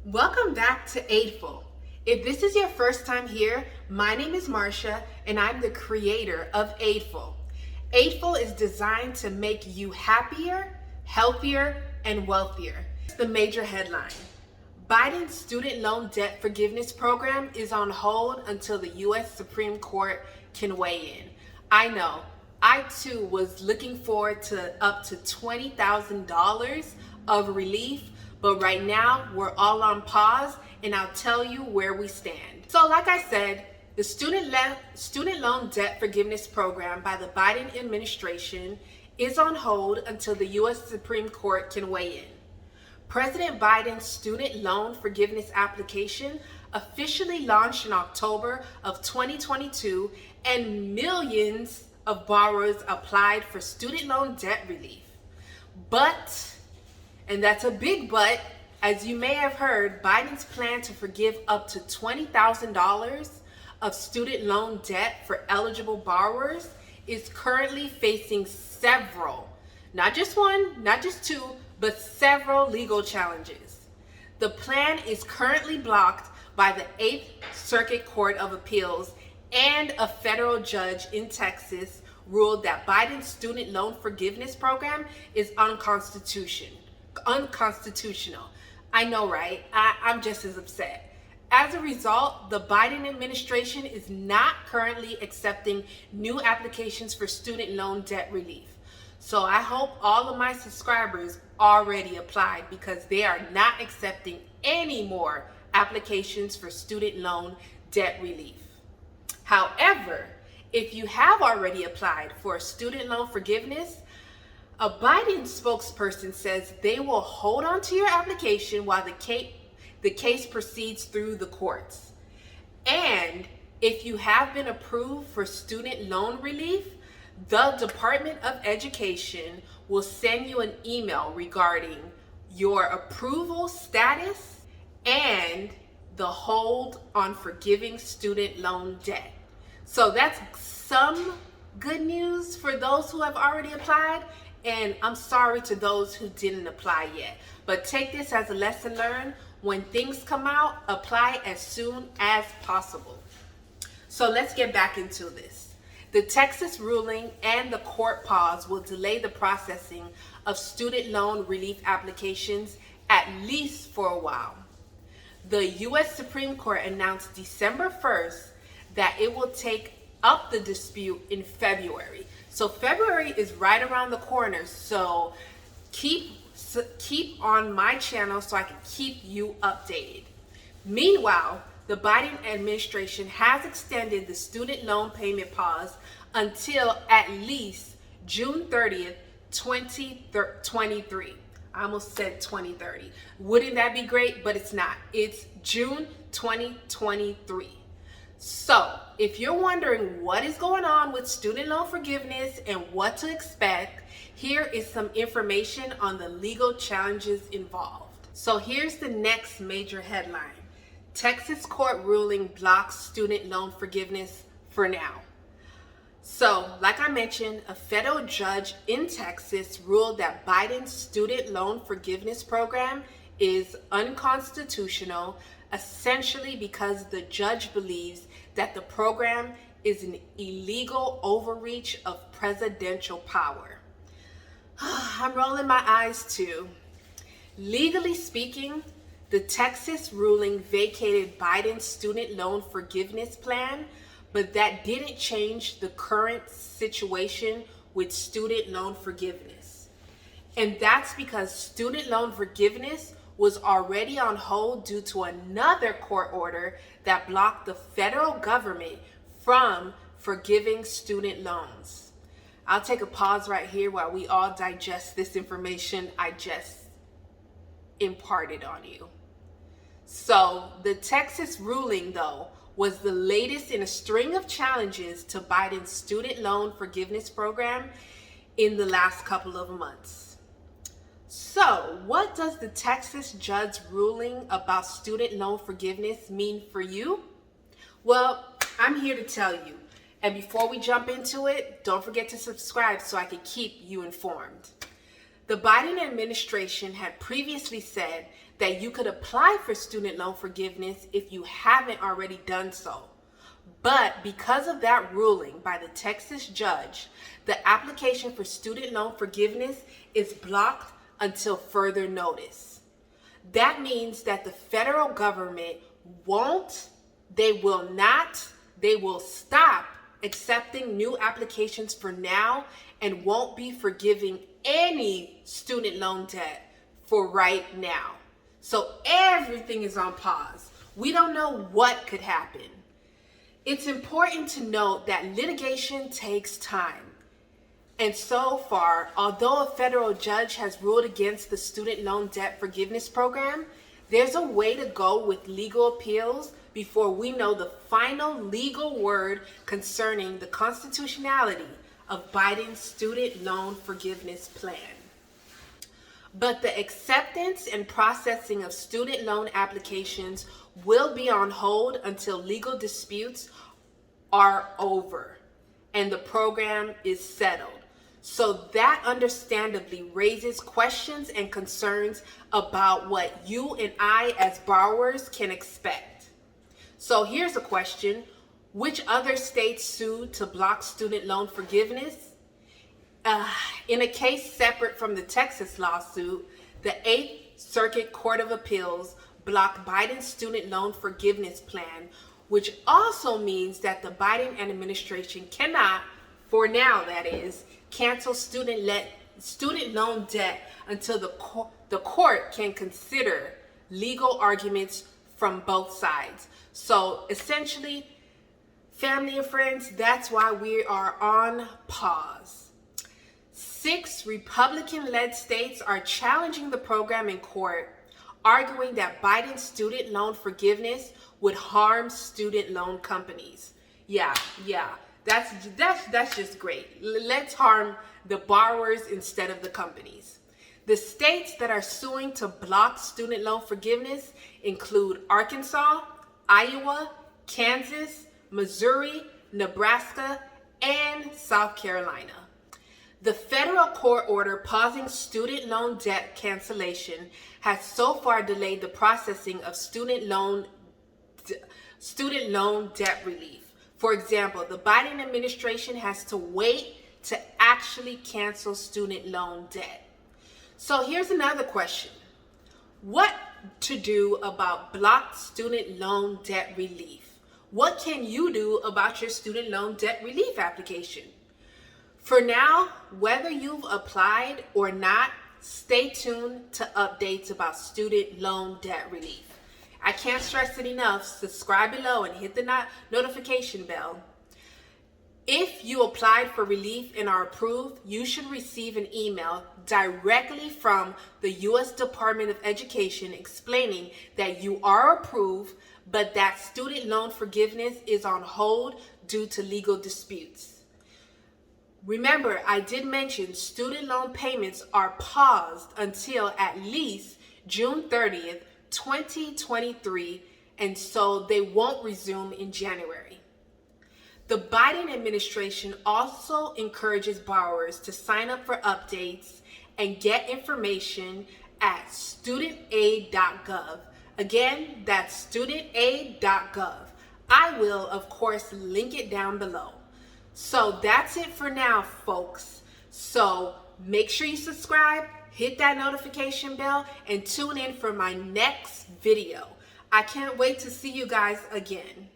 Welcome back to Aideful. If this is your first time here, my name is Marsha and I'm the creator of Aideful. Aideful is designed to make you happier, healthier, and wealthier. The major headline: Biden's student loan debt forgiveness program is on hold until the U.S. Supreme Court can weigh in. I know, I too was looking forward to up to $20,000 of relief, but right now we're all on pause and I'll tell you where we stand. So like I said, the student loan debt forgiveness program by the Biden administration is on hold until the U.S. Supreme Court can weigh in. President Biden's student loan forgiveness application officially launched in October of 2022, and millions of borrowers applied for student loan debt relief. But, and that's a big but, as you may have heard, Biden's plan to forgive up to $20,000 of student loan debt for eligible borrowers is currently facing several, not just one, not just two, but several legal challenges. The plan is currently blocked by the 8th Circuit Court of Appeals, and a federal judge in Texas ruled that Biden's student loan forgiveness program is unconstitutional. I know, right? I'm just as upset. As a result, the Biden administration is not currently accepting new applications for student loan debt relief. So I hope all of my subscribers already applied, because they are not accepting any more applications for student loan debt relief. However, if you have already applied for student loan forgiveness, a Biden spokesperson says they will hold on to your application while the case proceeds through the courts. And if you have been approved for student loan relief, the Department of Education will send you an email regarding your approval status and the hold on forgiving student loan debt. So that's some good news for those who have already applied, and I'm sorry to those who didn't apply yet. But take this as a lesson learned. When things come out, apply as soon as possible. So let's get back into this. The Texas ruling and the court pause will delay the processing of student loan relief applications at least for a while. The U.S. Supreme Court announced December 1st that it will take up the dispute in February. So February is right around the corner. So keep on my channel so I can keep you updated. Meanwhile, the Biden administration has extended the student loan payment pause until at least June 30th, 2023. I almost said 2030. Wouldn't that be great? But it's not. It's June 2023. So if you're wondering what is going on with student loan forgiveness and what to expect, here is some information on the legal challenges involved. So here's the next major headline: Texas court ruling blocks student loan forgiveness for now. So, like I mentioned, a federal judge in Texas ruled that Biden's student loan forgiveness program is unconstitutional, essentially because the judge believes that the program is an illegal overreach of presidential power. I'm rolling my eyes too. Legally speaking, the Texas ruling vacated Biden's student loan forgiveness plan, but that didn't change the current situation with student loan forgiveness. And that's because student loan forgiveness was already on hold due to another court order that blocked the federal government from forgiving student loans. I'll take a pause right here while we all digest this information I just imparted on you. So the Texas ruling, though, was the latest in a string of challenges to Biden's student loan forgiveness program in the last couple of months. So what does the Texas judge ruling about student loan forgiveness mean for you? Well, I'm here to tell you. And before we jump into it, don't forget to subscribe so I can keep you informed. The Biden administration had previously said that you could apply for student loan forgiveness if you haven't already done so. But because of that ruling by the Texas judge, the application for student loan forgiveness is blocked until further notice. That means that the federal government they will stop accepting new applications for now and won't be forgiving any student loan debt for right now. So everything is on pause. We don't know what could happen. It's important to note that litigation takes time. And so far, although a federal judge has ruled against the student loan debt forgiveness program, there's a way to go with legal appeals before we know the final legal word concerning the constitutionality of Biden's student loan forgiveness plan. But the acceptance and processing of student loan applications will be on hold until legal disputes are over and the program is settled. So that understandably raises questions and concerns about what you and I as borrowers can expect. So here's a question. Which other states sued to block student loan forgiveness? In a case separate from the Texas lawsuit, the 8th Circuit Court of Appeals blocked Biden's student loan forgiveness plan, which also means that the Biden administration cannot, for now that is, cancel student loan debt until the court can consider legal arguments from both sides. So essentially, family and friends, that's why we are on pause. 6 Republican-led states are challenging the program in court, arguing that Biden's student loan forgiveness would harm student loan companies. Yeah, that's just great. Let's harm the borrowers instead of the companies. The states that are suing to block student loan forgiveness include Arkansas, Iowa, Kansas, Missouri, Nebraska, and South Carolina. The federal court order pausing student loan debt cancellation has so far delayed the processing of student loan debt relief. For example, the Biden administration has to wait to actually cancel student loan debt. So here's another question. What to do about blocked student loan debt relief? What can you do about your student loan debt relief application? For now, whether you've applied or not, stay tuned to updates about student loan debt relief. I can't stress it enough. Subscribe below and hit the notification bell. If you applied for relief and are approved, you should receive an email directly from the U.S. Department of Education explaining that you are approved, but that student loan forgiveness is on hold due to legal disputes. Remember, I did mention student loan payments are paused until at least June 30th, 2023, and so they won't resume in January. The Biden administration also encourages borrowers to sign up for updates and get information at studentaid.gov. Again, that's studentaid.gov. I will, of course, link it down below. So that's it for now, folks. So make sure you subscribe, hit that notification bell, and tune in for my next video. I can't wait to see you guys again.